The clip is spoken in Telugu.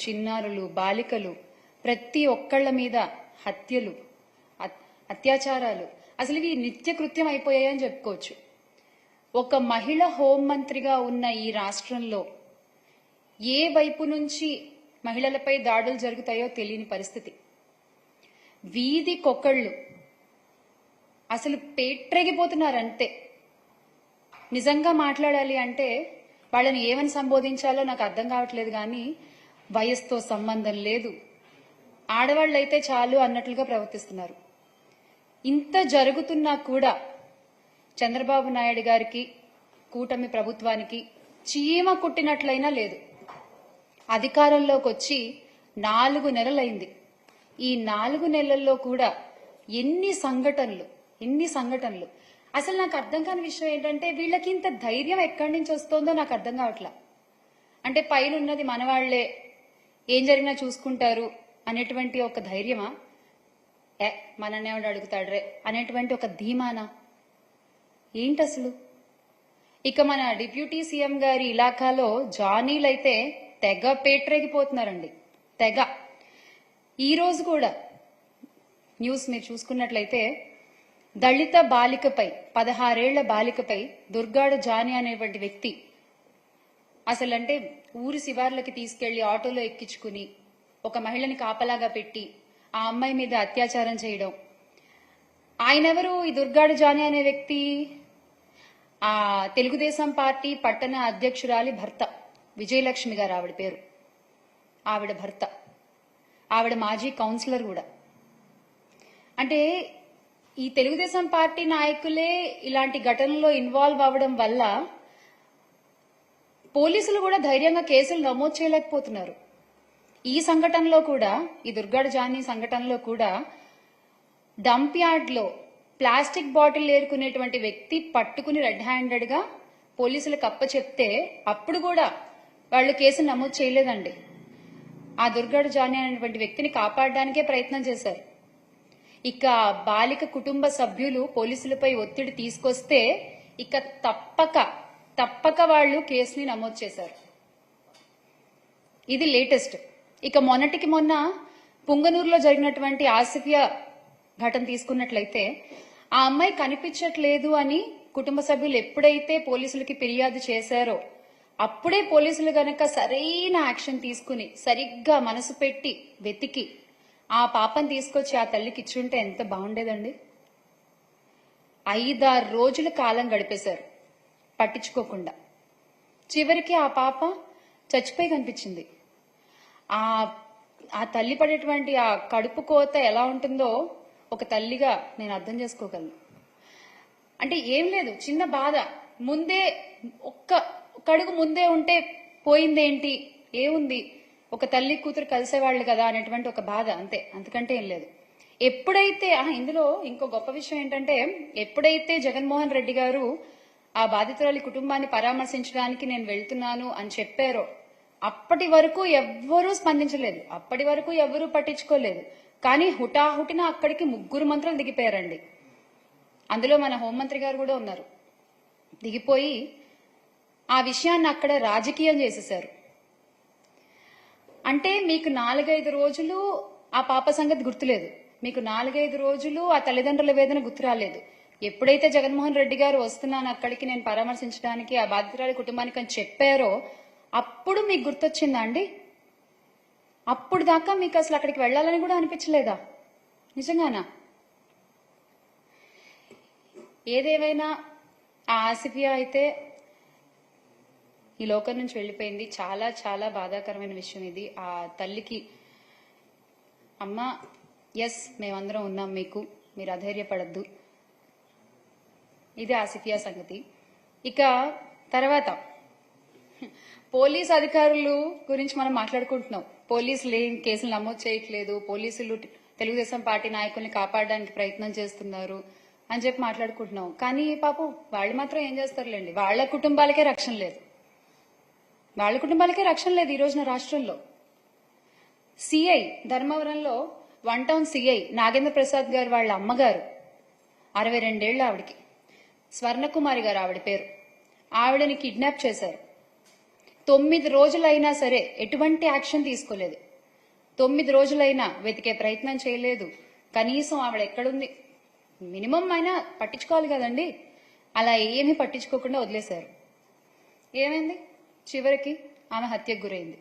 చిన్నారులు, బాలికలు ప్రతి ఒక్కళ్ళ మీద హత్యలు, అత్యాచారాలు అసలు ఇవి నిత్య కృత్యం అయిపోయాయని చెప్పుకోవచ్చు. ఒక మహిళ హోంమంత్రిగా ఉన్న ఈ రాష్ట్రంలో ఏ వైపు నుంచి మహిళలపై దాడులు జరుగుతాయో తెలియని పరిస్థితి. వీధికొకళ్ళు అసలు పేట్రెగిపోతున్నారంతే. నిజంగా మాట్లాడాలి అంటే వాళ్ళని ఏమని సంబోధించాలో నాకు అర్థం కావట్లేదు. కానీ వయసుతో సంబంధం లేదు, ఆడవాళ్ళైతే చాలు అన్నట్లుగా ప్రవర్తిస్తున్నారు. ఇంత జరుగుతున్నా కూడా చంద్రబాబు నాయుడు గారికి, కూటమి ప్రభుత్వానికి చీమ కుట్టినట్లయినా లేదు. అధికారంలోకి వచ్చి 4 నెలలైంది. ఈ 4 నెలల్లో కూడా ఎన్ని సంఘటనలు. అసలు నాకు అర్థం కాని విషయం ఏంటంటే వీళ్ళకి ఇంత ధైర్యం ఎక్కడి నుంచి వస్తుందో నాకు అర్థం కావట్లా. అంటే పైన ఉన్నది మనవాళ్లే, ఏం జరిగినా చూసుకుంటారు అనేటువంటి ఒక ధైర్యమా, మనన్నేవాడు అడుగుతాడ్రే అనేటువంటి ఒక ధీమానా ఏంటి అసలు? ఇక మన డిప్యూటీ సీఎం గారి ఇలాకాలో జానీలైతే తెగ పేట్రేగిపోతున్నారండి, తెగ. ఈ రోజు కూడా న్యూస్ మీరు చూసుకున్నట్లయితే దళిత బాలికపై, 16 ఏళ్ల బాలికపై దుర్గాడ జానీ అనేటువంటి వ్యక్తి అసలంటే ఊరి శివార్లకి తీసుకెళ్లి ఆటోలో ఎక్కించుకుని ఒక మహిళని కాపలాగా పెట్టి ఆ అమ్మాయి మీద అత్యాచారం చేయడం. ఆయనెవరు? ఈ దుర్గాడ జానీ అనే వ్యక్తి ఆ తెలుగుదేశం పార్టీ పట్టణ అధ్యక్షురాలి భర్త, విజయలక్ష్మి గారు ఆవిడ పేరు. ఆవిడ భర్త, ఆవిడ మాజీ కౌన్సిలర్ కూడా. అంటే ఈ తెలుగుదేశం పార్టీ నాయకులే ఇలాంటి ఘటనలో ఇన్వాల్వ్ అవ్వడం వల్ల పోలీసులు కూడా ధైర్యంగా కేసులు నమోదు చేయలేకపోతున్నారు. ఈ సంఘటనలో కూడా, ఈ దుర్గాడ జానీ సంఘటనలో కూడా డంప్ యార్డ్ లో ప్లాస్టిక్ బాటిల్ ఏరుకునేటువంటి వ్యక్తి పట్టుకుని రెడ్ హ్యాండెడ్ గా పోలీసులకు అప్పచెప్తే అప్పుడు కూడా వాళ్ళు కేసు నమోదు చేయలేదండి. ఆ దుర్గాడ జానీ అనేటువంటి వ్యక్తిని కాపాడడానికే ప్రయత్నం చేశారు. ఇక బాలిక కుటుంబ సభ్యులు పోలీసులపై ఒత్తిడి తీసుకొస్తే ఇక తప్పక వాళ్ళు కేసుని నమోదు చేశారు. ఇది లేటెస్ట్. ఇక మొన్నటికి మొన్న పుంగనూరులో జరిగినటువంటి ఆసిఫియా ఘటన తీసుకున్నట్లయితే ఆ అమ్మాయి కనిపించట్లేదు అని కుటుంబ సభ్యులు ఎప్పుడైతే పోలీసులకి ఫిర్యాదు చేశారో అప్పుడే పోలీసులు గనక సరైన యాక్షన్ తీసుకుని సరిగ్గా మనసు పెట్టి వెతికి ఆ పాపని తీసుకొచ్చి ఆ తల్లికి ఇచ్చుంటే ఎంత బాగుండేదండి. 5-6 రోజుల కాలం గడిపేశారు పట్టించుకోకుండా. చివరికి ఆ పాప చచ్చిపోయి కనిపించింది. ఆ తల్లి పడేటువంటి ఆ కడుపు కోత ఎలా ఉంటుందో ఒక తల్లిగా నేను అర్థం చేసుకోగలను. అంటే ఏం లేదు, చిన్న బాధ, ముందే ఒక్క అడుగు ముందే ఉంటే పోయిందేంటి, ఏముంది, ఒక తల్లి కూతురు కలిసేవాళ్ళు కదా అనేటువంటి ఒక బాధ, అంతే, అంతకంటే ఏం లేదు. ఎప్పుడైతే ఇందులో ఇంకో గొప్ప విషయం ఏంటంటే ఎప్పుడైతే జగన్మోహన్ రెడ్డి గారు ఆ బాధితురాలి కుటుంబాన్ని పరామర్శించడానికి నేను వెళ్తున్నాను అని చెప్పారో అప్పటి వరకు ఎవ్వరూ స్పందించలేదు, అప్పటి వరకు ఎవ్వరూ పట్టించుకోలేదు. కానీ హుటాహుటిన అక్కడికి 3 మంత్రులు దిగిపోయారండి. అందులో మన హోంమంత్రి గారు కూడా ఉన్నారు. దిగిపోయి ఆ విషయాన్ని అక్కడ రాజకీయం చేసేశారు. అంటే మీకు 4-5 రోజులు ఆ పాప సంగతి గుర్తులేదు, మీకు 4-5 రోజులు ఆ తల్లిదండ్రుల వేదన గుర్తు రాలేదు. ఎప్పుడైతే జగన్మోహన్ రెడ్డి గారు వస్తున్నాను అక్కడికి నేను పరామర్శించడానికి ఆ బాధితురాలి కుటుంబానికి అని చెప్పారో అప్పుడు మీకు గుర్తొచ్చిందా అండి? అప్పుడు దాకా మీకు అసలు అక్కడికి వెళ్లాలని కూడా అనిపించలేదా? నిజంగానా? ఏదేమైనా ఆ ఆసిఫియా అయితే ఈ లోకం నుంచి వెళ్లిపోయింది. చాలా చాలా బాధాకరమైన విషయం ఇది. ఆ తల్లికి అమ్మా, ఎస్ మేమందరం ఉన్నాం మీకు, మీరు అధైర్యపడద్దు. ఇది ఆసిఫియా సంగతి. ఇక తర్వాత పోలీస్ అధికారులు గురించి మనం మాట్లాడుకుంటున్నాం. పోలీసులు ఏం కేసులు నమోదు చేయట్లేదు, పోలీసులు తెలుగుదేశం పార్టీ నాయకుల్ని కాపాడడానికి ప్రయత్నం చేస్తున్నారు అని చెప్పి మాట్లాడుకుంటున్నాం. కానీ పాపం వాళ్ళు మాత్రం ఏం చేస్తారులేండి, వాళ్ళ కుటుంబాలకే రక్షణ లేదు, ఈ రోజున రాష్ట్రంలో. సిఐ ధర్మవరంలో 1 టౌన్ సిఐ నాగేంద్ర ప్రసాద్ గారు వాళ్ళ అమ్మగారు, 62 ఏళ్ల ఆవిడికి, స్వర్ణకుమారి గారు ఆవిడ పేరు, ఆవిడని కిడ్నాప్ చేశారు. 9 రోజులైనా సరే ఎటువంటి యాక్షన్ తీసుకోలేదు. 9 రోజులైనా వెతికే ప్రయత్నం చేయలేదు. కనీసం ఆవిడ ఎక్కడుంది మినిమం అయినా పట్టించుకోవాలి కదండి. అలా ఏమీ పట్టించుకోకుండా వదిలేశారు. ఏమైంది? చివరికి ఆమె హత్యకు గురైంది.